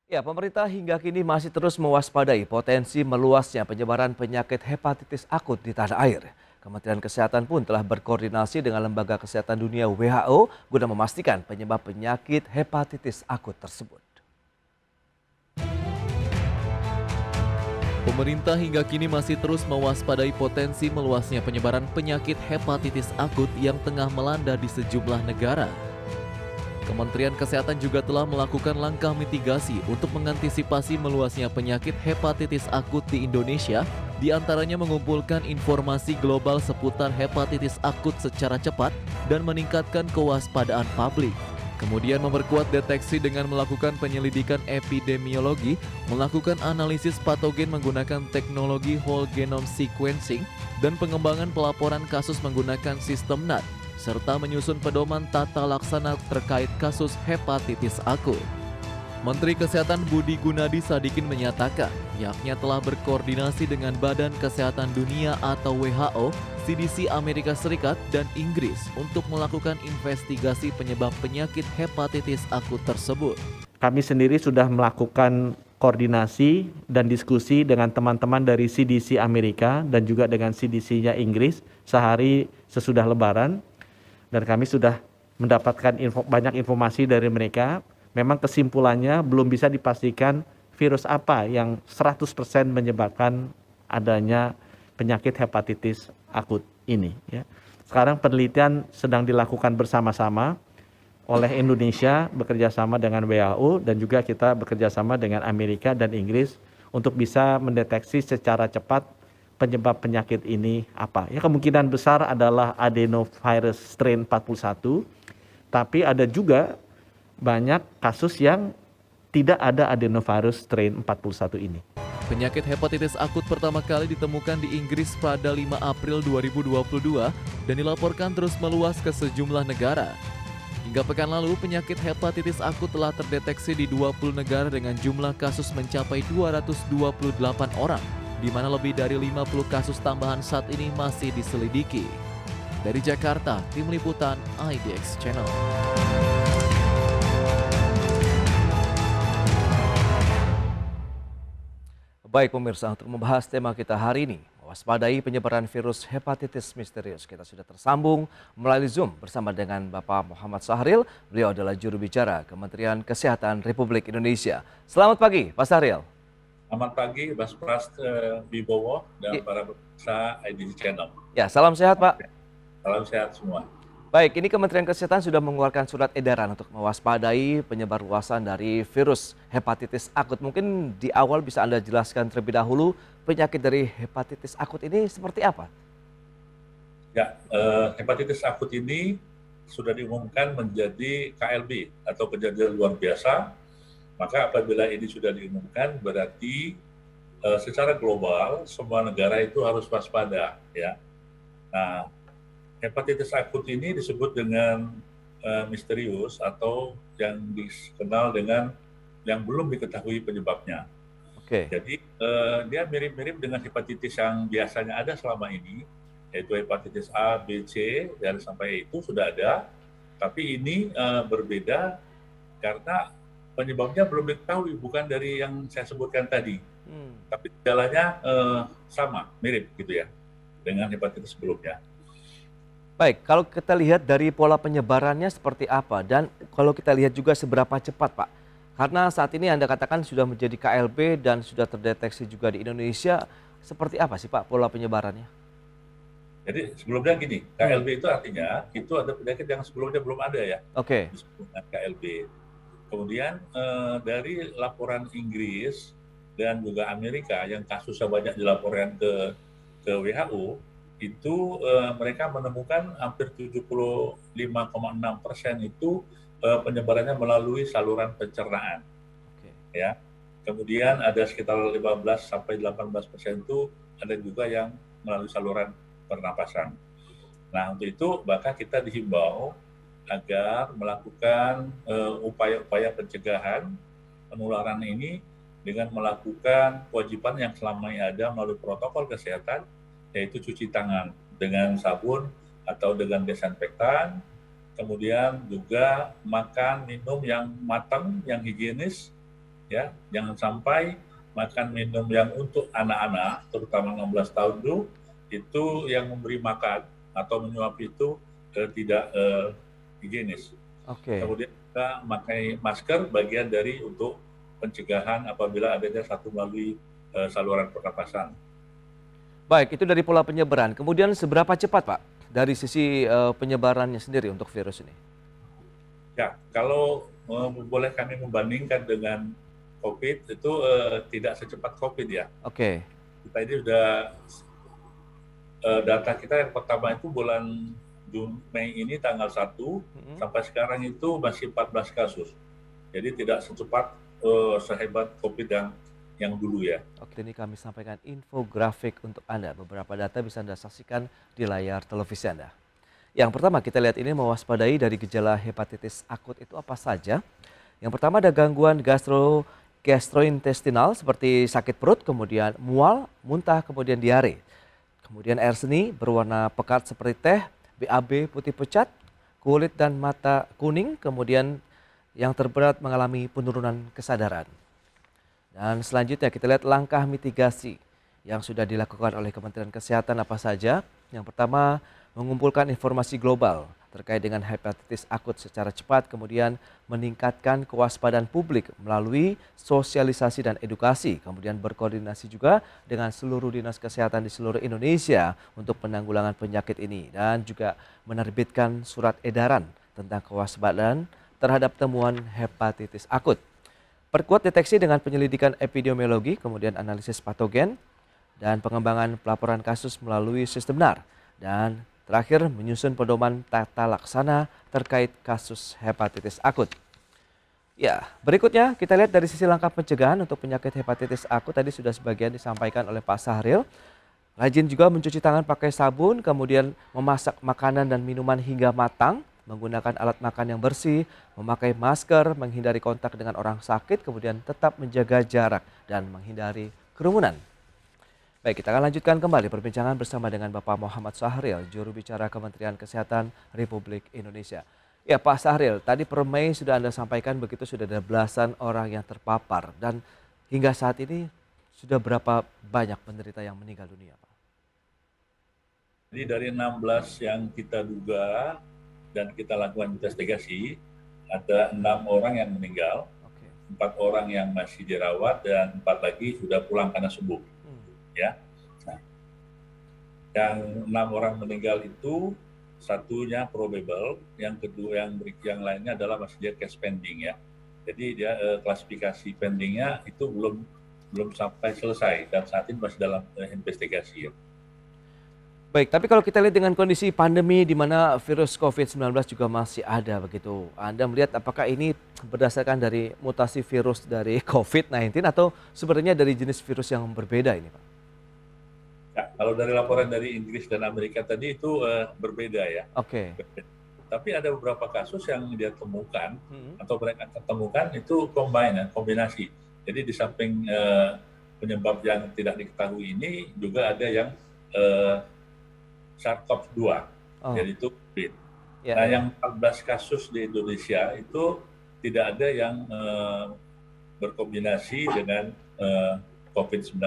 Ya, pemerintah hingga kini masih terus mewaspadai potensi meluasnya penyebaran penyakit hepatitis akut di tanah air. Kementerian Kesehatan pun telah berkoordinasi dengan Lembaga Kesehatan Dunia WHO guna memastikan penyebab penyakit hepatitis akut tersebut. Pemerintah hingga kini masih terus mewaspadai potensi meluasnya penyebaran penyakit hepatitis akut yang tengah melanda di sejumlah negara. Kementerian Kesehatan juga telah melakukan langkah mitigasi untuk mengantisipasi meluasnya penyakit hepatitis akut di Indonesia, di antaranya mengumpulkan informasi global seputar hepatitis akut secara cepat dan meningkatkan kewaspadaan publik. Kemudian memperkuat deteksi dengan melakukan penyelidikan epidemiologi, melakukan analisis patogen menggunakan teknologi whole genome sequencing, dan pengembangan pelaporan kasus menggunakan sistem NAT, serta menyusun pedoman tata laksana terkait kasus hepatitis akut. Menteri Kesehatan Budi Gunadi Sadikin menyatakan pihaknya telah berkoordinasi dengan Badan Kesehatan Dunia atau WHO, CDC Amerika Serikat, dan Inggris untuk melakukan investigasi penyebab penyakit hepatitis akut tersebut. Kami sendiri sudah melakukan koordinasi dan diskusi dengan teman-teman dari CDC Amerika dan juga dengan CDC-nya Inggris sehari sesudah Lebaran, dan kami sudah mendapatkan banyak informasi dari mereka. Memang kesimpulannya belum bisa dipastikan virus apa yang 100% menyebabkan adanya penyakit hepatitis akut ini. Ya. Sekarang penelitian sedang dilakukan bersama-sama oleh Indonesia bekerjasama dengan WHO dan juga kita bekerjasama dengan Amerika dan Inggris untuk bisa mendeteksi secara cepat penyebab penyakit ini apa. Ya, kemungkinan besar adalah adenovirus strain 41, tapi ada juga banyak kasus yang tidak ada adenovirus strain 41 ini. Penyakit hepatitis akut pertama kali ditemukan di Inggris pada 5 April 2022 dan dilaporkan terus meluas ke sejumlah negara. Hingga pekan lalu, penyakit hepatitis akut telah terdeteksi di 20 negara dengan jumlah kasus mencapai 228 orang, di mana lebih dari 50 kasus tambahan saat ini masih diselidiki. Dari Jakarta, Tim Liputan IDX Channel. Baik pemirsa, untuk membahas tema kita hari ini, mewaspadai penyebaran virus hepatitis misterius. Kita sudah tersambung melalui Zoom bersama dengan Bapak Muhammad Sahril. Beliau adalah juru bicara Kementerian Kesehatan Republik Indonesia. Selamat pagi, Pak Sahril. Selamat pagi, Mas Pras Wibowo dan para pemirsa IDC Channel. Ya, salam sehat, Pak. Salam sehat semua. Baik, ini Kementerian Kesehatan sudah mengeluarkan surat edaran untuk mewaspadai penyebar luasan dari virus hepatitis akut. Mungkin di awal bisa Anda jelaskan terlebih dahulu penyakit dari hepatitis akut ini seperti apa? Ya, hepatitis akut ini sudah diumumkan menjadi KLB atau kejadian luar biasa. Maka apabila ini sudah diumumkan, berarti secara global semua negara itu harus waspada, ya. Nah, hepatitis akut ini disebut dengan misterius atau yang dikenal dengan yang belum diketahui penyebabnya. Oke. Jadi dia mirip-mirip dengan hepatitis yang biasanya ada selama ini, yaitu hepatitis A, B, C, dan sampai itu sudah ada. Tapi ini berbeda karena penyebabnya belum diketahui, bukan dari yang saya sebutkan tadi. Tapi gejalanya sama, mirip gitu ya, dengan hepatitis sebelumnya. Baik, kalau kita lihat dari pola penyebarannya seperti apa dan kalau kita lihat juga seberapa cepat, Pak. Karena saat ini Anda katakan sudah menjadi KLB dan sudah terdeteksi juga di Indonesia, seperti apa sih Pak pola penyebarannya? Jadi sebelumnya gini, KLB itu artinya itu ada penyakit yang sebelumnya belum ada ya. Oke. Disebut dengan KLB. Kemudian dari laporan Inggris dan juga Amerika yang kasusnya banyak dilaporkan ke WHO, itu mereka menemukan hampir 75,6% itu penyebarannya melalui saluran pencernaan. Oke. Ya. Kemudian ada sekitar 15 sampai 18% itu ada juga yang melalui saluran pernapasan. Nah, untuk itu maka kita dihimbau agar melakukan upaya-upaya pencegahan penularan ini dengan melakukan kewajiban yang selama ini ada melalui protokol kesehatan, yaitu cuci tangan dengan sabun atau dengan desinfektan, kemudian juga makan, minum yang matang, yang higienis, ya, jangan sampai makan minum yang untuk anak-anak, terutama 16 tahun itu yang memberi makan atau menyuap itu tidak higienis. Oke. Kemudian kita memakai masker bagian dari untuk pencegahan apabila adanya satu melalui saluran pernapasan. Baik, itu dari pola penyebaran. Kemudian seberapa cepat, Pak, dari sisi penyebarannya sendiri untuk virus ini? Ya, kalau boleh kami membandingkan dengan COVID itu tidak secepat COVID ya. Oke. Kita ini sudah data kita yang pertama itu bulan Mei ini tanggal 1 sampai sekarang itu masih 14 kasus. Jadi tidak secepat sehebat COVID yang dulu ya. Oke, ini kami sampaikan infografik untuk Anda. Beberapa data bisa Anda saksikan di layar televisi Anda. Yang pertama kita lihat ini mewaspadai dari gejala hepatitis akut itu apa saja. Yang pertama ada gangguan gastrointestinal seperti sakit perut, kemudian mual, muntah, kemudian diare. Kemudian air seni berwarna pekat seperti teh, BAB putih pucat, kulit dan mata kuning, kemudian yang terberat mengalami penurunan kesadaran. Dan selanjutnya kita lihat langkah mitigasi yang sudah dilakukan oleh Kementerian Kesehatan apa saja. Yang pertama, mengumpulkan informasi global terkait dengan hepatitis akut secara cepat, kemudian meningkatkan kewaspadaan publik melalui sosialisasi dan edukasi, kemudian berkoordinasi juga dengan seluruh dinas kesehatan di seluruh Indonesia untuk penanggulangan penyakit ini, dan juga menerbitkan surat edaran tentang kewaspadaan terhadap temuan hepatitis akut. Perkuat deteksi dengan penyelidikan epidemiologi, kemudian analisis patogen, dan pengembangan pelaporan kasus melalui sistem NAR. Dan terakhir, menyusun pedoman tata laksana terkait kasus hepatitis akut. Ya, berikutnya kita lihat dari sisi langkah pencegahan untuk penyakit hepatitis akut. Tadi sudah sebagian disampaikan oleh Pak Sahril. Rajin juga mencuci tangan pakai sabun, kemudian memasak makanan dan minuman hingga matang, menggunakan alat makan yang bersih, memakai masker, menghindari kontak dengan orang sakit, kemudian tetap menjaga jarak dan menghindari kerumunan. Baik, kita akan lanjutkan kembali perbincangan bersama dengan Bapak Muhammad Sahril, juru bicara Kementerian Kesehatan Republik Indonesia. Ya Pak Sahril, tadi per Mei sudah Anda sampaikan begitu sudah ada belasan orang yang terpapar, dan hingga saat ini sudah berapa banyak penderita yang meninggal dunia, Pak? Jadi dari 16 yang kita duga dan kita lakukan investigasi, ada 6 orang yang meninggal, 4 orang yang masih dirawat, dan 4 lagi sudah pulang karena sembuh. Ya, nah, yang 6 orang meninggal itu satunya probable, yang kedua yang lainnya adalah masih dia case pending ya. Jadi dia klasifikasi pendingnya itu belum sampai selesai dan saat ini masih dalam investigasi ya. Baik, tapi kalau kita lihat dengan kondisi pandemi di mana virus COVID-19 juga masih ada begitu, Anda melihat apakah ini berdasarkan dari mutasi virus dari COVID-19 atau sebenarnya dari jenis virus yang berbeda ini, Pak? Ya, kalau dari laporan dari Inggris dan Amerika tadi itu berbeda ya. Oke. Tapi ada beberapa kasus yang dia temukan atau mereka ketemukan itu kombinasi. Jadi di samping penyebab yang tidak diketahui ini juga ada yang SARS-CoV-2, yaitu COVID. Ya, nah, yang 14 kasus di Indonesia itu tidak ada yang berkombinasi dengan COVID-19.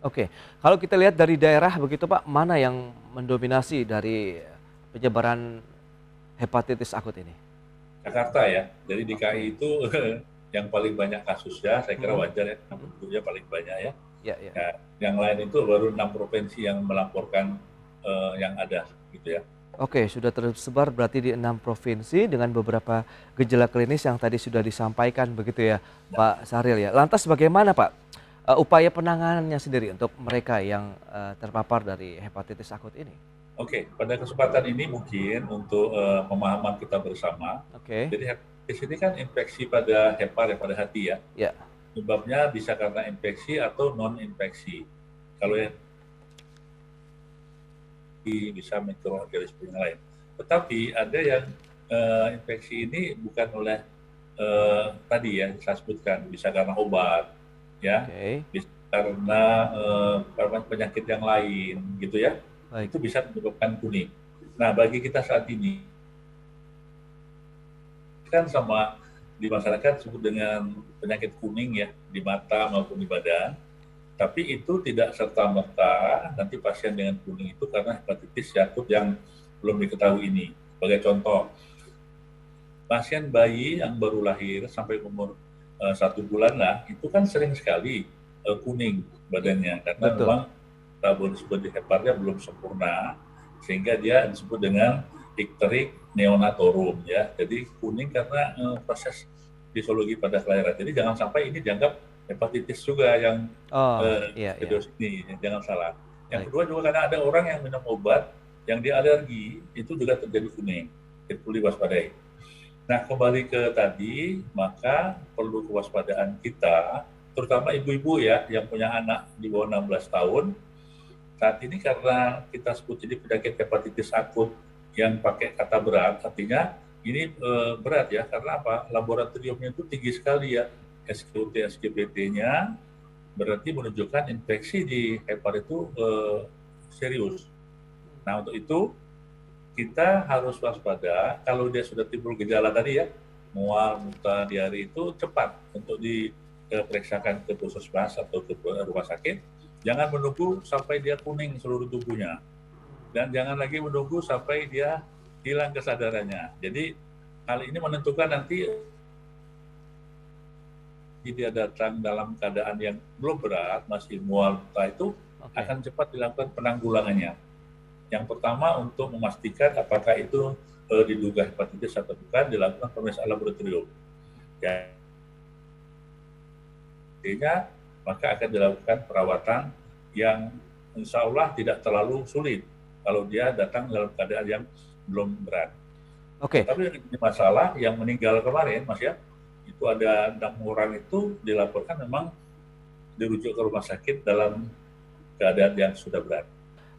Oke, kalau kita lihat dari daerah begitu Pak, mana yang mendominasi dari penyebaran hepatitis akut ini? Jakarta ya, jadi DKI itu yang paling banyak kasusnya, saya kira wajar ya, penduduknya paling banyak ya. Ya. Nah, yang lain itu baru 6 provinsi yang melaporkan yang ada gitu ya. Oke, sudah tersebar berarti di 6 provinsi dengan beberapa gejala klinis yang tadi sudah disampaikan begitu ya, Pak Sahril ya. Lantas bagaimana Pak upaya penanganannya sendiri untuk mereka yang terpapar dari hepatitis akut ini? Oke, pada kesempatan ini mungkin untuk pemahaman kita bersama. Jadi hepatitis ini kan infeksi pada pada hati ya. Ya. Sebabnya bisa karena infeksi atau non infeksi. Kalau yang bisa mikroorganisme yang lain. Tetapi ada yang infeksi ini bukan oleh tadi ya saya sebutkan, bisa karena obat, ya, bisa karena penyakit yang lain, gitu ya. Itu bisa menyebabkan kuning. Nah, bagi kita saat ini kan sama di masyarakat disebut dengan penyakit kuning ya, di mata maupun di badan. Tapi itu tidak serta-merta nanti pasien dengan kuning itu karena hepatitis akut yang belum diketahui ini. Sebagai contoh, pasien bayi yang baru lahir sampai umur 1 bulan lah, itu kan sering sekali kuning badannya karena Betul. memang metabolisme di hepatnya belum sempurna, sehingga dia disebut dengan ikterik neonatorum ya. Jadi kuning karena proses fisiologi pada kelahiran. Jadi jangan sampai ini dianggap hepatitis juga yang Oh, iya, iya. virus ini, jangan salah. Yang Baik. kedua juga karena ada orang yang minum obat yang dia alergi, itu juga terjadi kuning. Itu perlu diwaspadai. Nah, kembali ke tadi, maka perlu kewaspadaan kita, terutama ibu-ibu ya yang punya anak di bawah 16 tahun. Saat ini karena kita sebut ini penyakit hepatitis akut yang pakai kata berat, artinya ini berat ya, karena apa? Laboratoriumnya itu tinggi sekali ya, SGOT, SGBT-nya, berarti menunjukkan infeksi di hepar itu serius. Nah, untuk itu kita harus waspada kalau dia sudah timbul gejala tadi ya, mual, muntah, diare itu cepat untuk diperiksakan ke puskesmas atau ke rumah sakit. Jangan menunggu sampai dia kuning seluruh tubuhnya. Dan jangan lagi menunggu sampai dia hilang kesadarannya. Jadi hal ini menentukan nanti dia datang dalam keadaan yang belum berat, masih mual, muntah itu akan cepat dilakukan penanggulangannya. Yang pertama untuk memastikan apakah itu diduga hepatitis atau bukan, dilakukan pemeriksaan laboratorium. Ya, artinya maka akan dilakukan perawatan yang insya Allah tidak terlalu sulit kalau dia datang dalam keadaan yang belum berat. Oke. Tapi ini masalah yang meninggal kemarin, Mas ya, itu ada 6 orang itu dilaporkan memang dirujuk ke rumah sakit dalam keadaan yang sudah berat.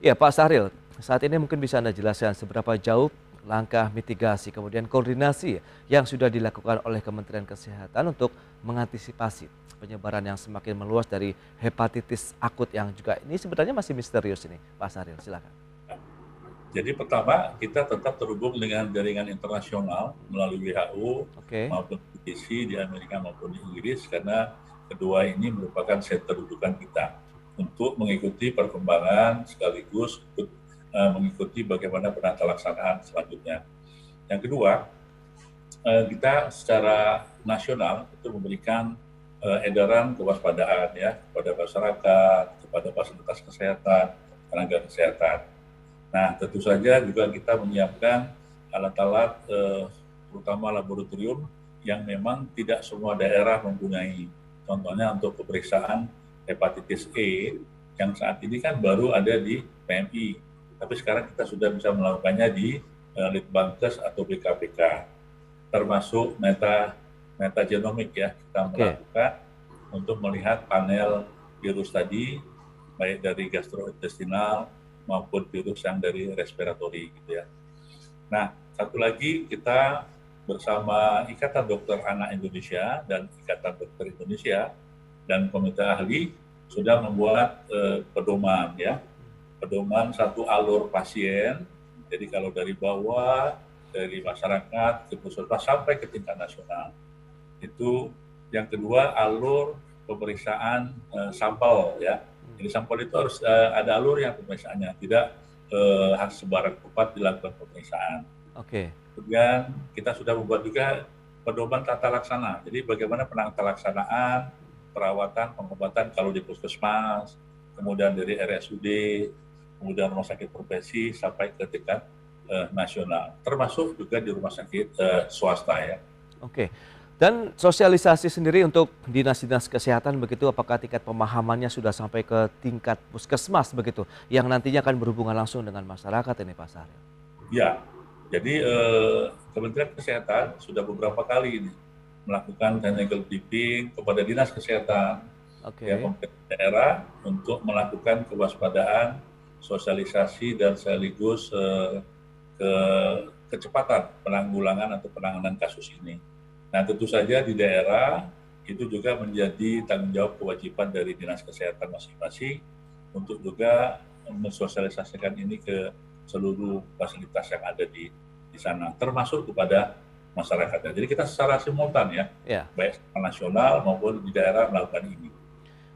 Ya, Pak Sahril, saat ini mungkin bisa Anda jelaskan seberapa jauh langkah mitigasi kemudian koordinasi yang sudah dilakukan oleh Kementerian Kesehatan untuk mengantisipasi penyebaran yang semakin meluas dari hepatitis akut yang juga ini sebenarnya masih misterius ini, Pak Sahril, silakan. Jadi pertama kita tetap terhubung dengan jaringan internasional melalui WHO maupun CDC di Amerika maupun di Inggris karena kedua ini merupakan center rujukan kita untuk mengikuti perkembangan sekaligus untuk mengikuti bagaimana penata laksanaan selanjutnya. Yang kedua, kita secara nasional itu memberikan edaran kewaspadaan ya kepada masyarakat, kepada fasilitas kesehatan, tenaga kesehatan. Nah, tentu saja juga kita menyiapkan alat-alat, terutama laboratorium yang memang tidak semua daerah mempunyai. Contohnya untuk pemeriksaan hepatitis E, yang saat ini kan baru ada di PMI. Tapi sekarang kita sudah bisa melakukannya di Litbangkes atau BKPK. Termasuk metagenomik ya, kita melakukan untuk melihat panel virus tadi, baik dari gastrointestinal, maupun virus yang dari respiratori gitu ya. Nah, satu lagi kita bersama Ikatan Dokter Anak Indonesia dan Ikatan Dokter Indonesia dan komite ahli sudah membuat pedoman ya. Pedoman satu alur pasien. Jadi kalau dari bawah, dari masyarakat ke puskesmas sampai ke tingkat nasional. Itu yang kedua alur pemeriksaan sampel ya. Jadi sampel itu harus ada alur yang pemeriksaannya, tidak harus sebaran cepat dilakukan pemeriksaan. Kemudian kita sudah membuat juga pedoman tata laksana. Jadi bagaimana penata laksanaan, perawatan, pengobatan kalau di puskesmas, kemudian dari RSUD, kemudian rumah sakit profesi sampai ke tingkat nasional, termasuk juga di rumah sakit swasta ya. Dan sosialisasi sendiri untuk dinas-dinas kesehatan begitu, apakah tingkat pemahamannya sudah sampai ke tingkat puskesmas begitu, yang nantinya akan berhubungan langsung dengan masyarakat ini, Pak Sahril? Ya, jadi Kementerian Kesehatan sudah beberapa kali ini melakukan technical briefing kepada dinas kesehatan ya, pemerintah daerah untuk melakukan kewaspadaan, sosialisasi dan sekaligus kecepatan penanggulangan atau penanganan kasus ini. Nah, tentu saja di daerah itu juga menjadi tanggung jawab kewajiban dari dinas kesehatan masing-masing untuk juga mensosialisasikan ini ke seluruh fasilitas yang ada di sana, termasuk kepada masyarakatnya. Jadi kita secara simultan ya, Ya. baik secara nasional maupun di daerah melakukan ini.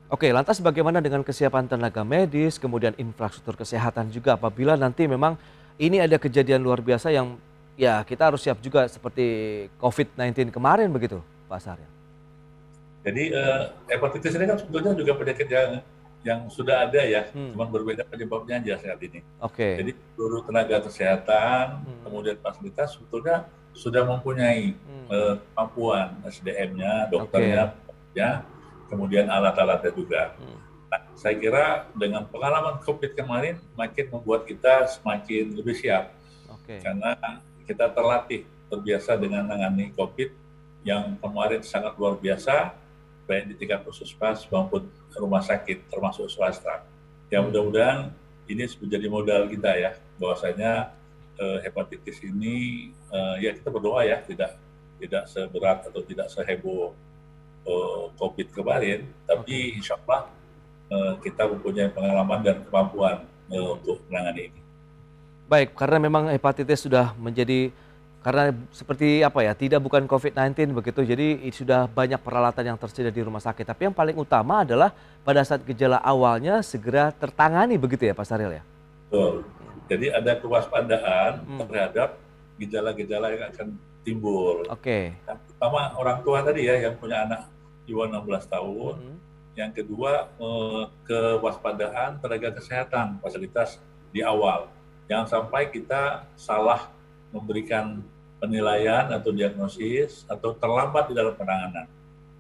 Oke, lantas bagaimana dengan kesiapan tenaga medis, kemudian infrastruktur kesehatan juga apabila nanti memang ini ada kejadian luar biasa yang ya kita harus siap juga seperti COVID-19 kemarin begitu, Pak Sahril? Jadi hepatitis ini kan sebetulnya juga penyakit yang sudah ada ya, cuma berbeda penyebabnya aja saat ini. Oke. Jadi seluruh tenaga kesehatan, kemudian fasilitas sebetulnya sudah mempunyai kemampuan SDM-nya, dokternya, kemudian alat-alatnya juga. Nah, saya kira dengan pengalaman COVID kemarin makin membuat kita semakin lebih siap. Oke. Karena kita terlatih, terbiasa dengan menangani COVID yang kemarin sangat luar biasa, baik di tingkat puskesmas maupun rumah sakit, termasuk swasta. Ya mudah-mudahan ini menjadi modal kita ya, bahwasanya hepatitis ini ya kita berdoa ya tidak seberat atau tidak seheboh COVID kemarin, tapi insya Allah kita mempunyai pengalaman dan kemampuan untuk menangani ini. Baik, karena memang hepatitis sudah menjadi karena seperti apa ya, bukan COVID-19 begitu, jadi sudah banyak peralatan yang tersedia di rumah sakit. Tapi yang paling utama adalah pada saat gejala awalnya segera tertangani begitu ya Pak Sahril ya? Betul. Jadi ada kewaspadaan terhadap gejala-gejala yang akan timbul. Oke. Yang pertama orang tua tadi ya yang punya anak di bawah 16 tahun. Yang kedua kewaspadaan tenaga kesehatan, fasilitas di awal. Jangan sampai kita salah memberikan penilaian atau diagnosis atau terlambat di dalam penanganan.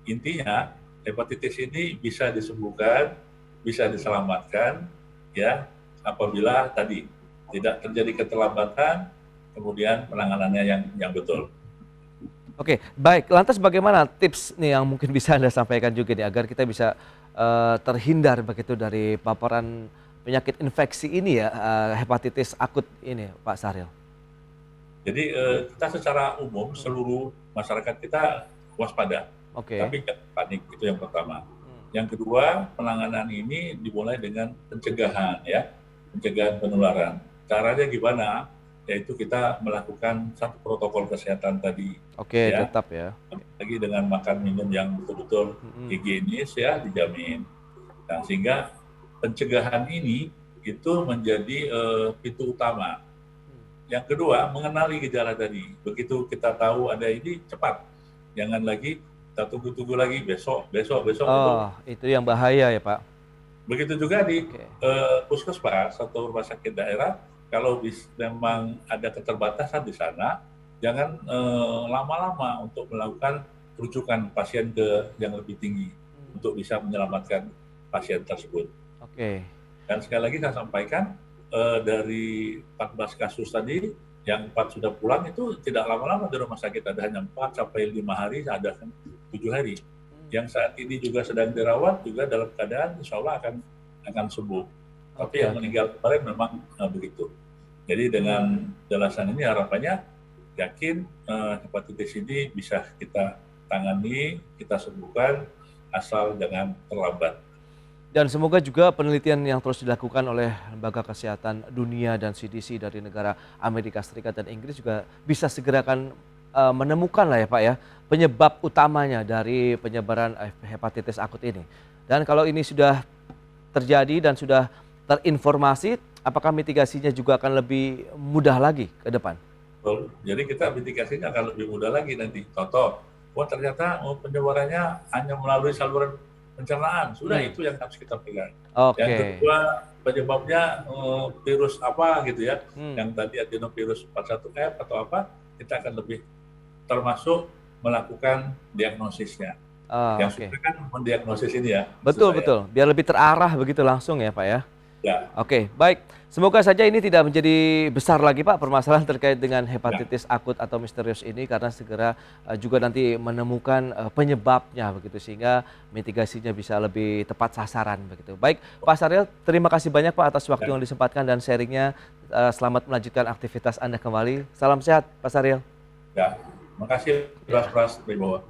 Intinya hepatitis ini bisa disembuhkan, bisa diselamatkan ya apabila tadi tidak terjadi keterlambatan, kemudian penanganannya yang betul. Oke, baik. Lantas bagaimana tips nih yang mungkin bisa Anda sampaikan juga nih agar kita bisa terhindar begitu dari paparan penyakit infeksi ini ya, hepatitis akut ini Pak Sahril? Jadi kita secara umum seluruh masyarakat kita waspada, tapi jangan panik, itu yang pertama. Yang kedua, penanganan ini dimulai dengan pencegahan ya, pencegahan penularan. Caranya gimana? Yaitu kita melakukan satu protokol kesehatan tadi. Oke, ya. Tetap ya. Lagi dengan makan minum yang betul-betul higienis ya, dijamin. Nah, sehingga pencegahan ini itu menjadi pintu utama. Yang kedua, mengenali gejala tadi. Begitu kita tahu ada ini, cepat. Jangan lagi kita tunggu-tunggu lagi besok. Oh, itu yang bahaya ya Pak. Begitu juga di puskesmas atau rumah sakit daerah, kalau memang ada keterbatasan di sana, jangan lama-lama untuk melakukan rujukan pasien ke yang lebih tinggi untuk bisa menyelamatkan pasien tersebut. Oke. Dan sekali lagi saya sampaikan, dari 14 kasus tadi, yang 4 sudah pulang itu tidak lama-lama di rumah sakit, ada hanya 4 sampai 5 hari, ada 7 hari. Yang saat ini juga sedang dirawat juga dalam keadaan insya Allah akan sembuh. Tapi yang meninggal kemarin memang begitu. Jadi dengan jelasan ini harapannya yakin hepatitis ini bisa kita tangani, kita sembuhkan asal jangan terlambat. Dan semoga juga penelitian yang terus dilakukan oleh Lembaga Kesehatan Dunia dan CDC dari negara Amerika Serikat dan Inggris juga bisa segera akan menemukan lah ya Pak ya penyebab utamanya dari penyebaran hepatitis akut ini. Dan kalau ini sudah terjadi dan sudah terinformasi, apakah mitigasinya juga akan lebih mudah lagi ke depan? Betul. Jadi kita mitigasinya akan lebih mudah lagi nanti. Contoh, ternyata penyebarannya hanya melalui saluran pencernaan, sudah itu yang harus kita pegang. Yang kedua, penyebabnya virus apa gitu ya, yang tadi adenovirus 41F atau apa, kita akan lebih termasuk melakukan diagnosisnya. Yang sudah kan mendiagnosis ini ya. Betul, biar lebih terarah begitu langsung ya Pak ya. Ya. Oke, baik. Semoga saja ini tidak menjadi besar lagi Pak permasalahan terkait dengan hepatitis akut atau misterius ini, karena segera juga nanti menemukan penyebabnya begitu sehingga mitigasinya bisa lebih tepat sasaran begitu. Baik, Pak Sahril, terima kasih banyak Pak atas waktu yang disempatkan dan sharingnya. Selamat melanjutkan aktivitas Anda kembali. Salam sehat Pak Sahril. Ya, makasih. Pras, Wibowo.